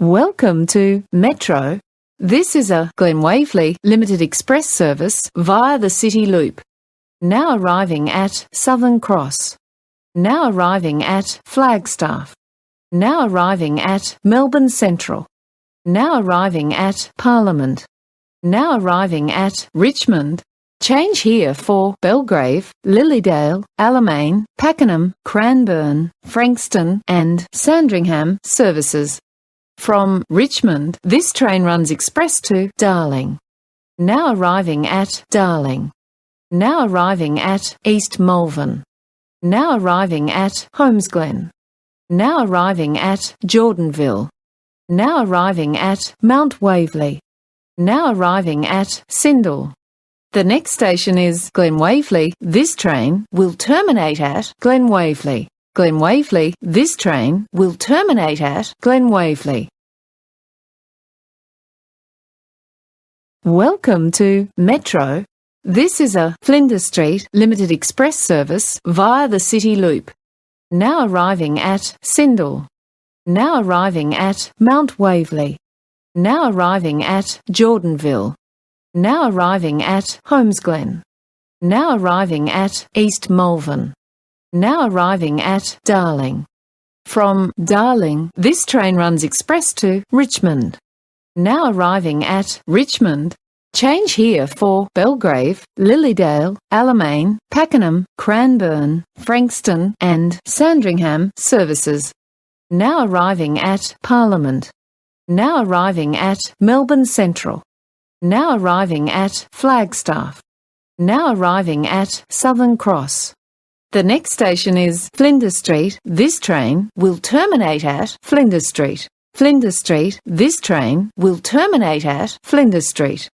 Welcome to Metro. This is a Glen Waverley Limited Express service via the City Loop. Now arriving at Southern Cross. Now arriving at Flagstaff. Now arriving at Melbourne Central. Now arriving at Parliament. Now arriving at Richmond. Change here for Belgrave, Lilydale, Alamein, Pakenham, Cranbourne, Frankston and Sandringham services. From Richmond, this train runs express to Darling. Now arriving at Darling. Now arriving at East Malvern. Now arriving at Holmesglen. Now arriving at Jordanville. Now arriving at Mount Waverley. Now arriving at Sindel. The next station is Glen Waverley. This train will terminate at Glen Waverley. Glen Waverley. This train will terminate at Glen Waverley. Welcome to Metro. This is a Flinders Street Limited Express service via the City Loop. Now arriving at Sindel. Now arriving at Mount Waverley. Now arriving at Jordanville. Now arriving at Holmesglen. Now arriving at East Malvern. Now arriving at Darling. From Darling, this train runs express to Richmond. Now arriving at Richmond. Change here for Belgrave, Lilydale, Alamein, Pakenham, Cranbourne, Frankston and Sandringham services. Now arriving at Parliament. Now arriving at Melbourne Central. Now arriving at Flagstaff. Now arriving at Southern Cross. The next station is Flinders Street. This train will terminate at Flinders Street. Flinders Street. This train will terminate at Flinders Street.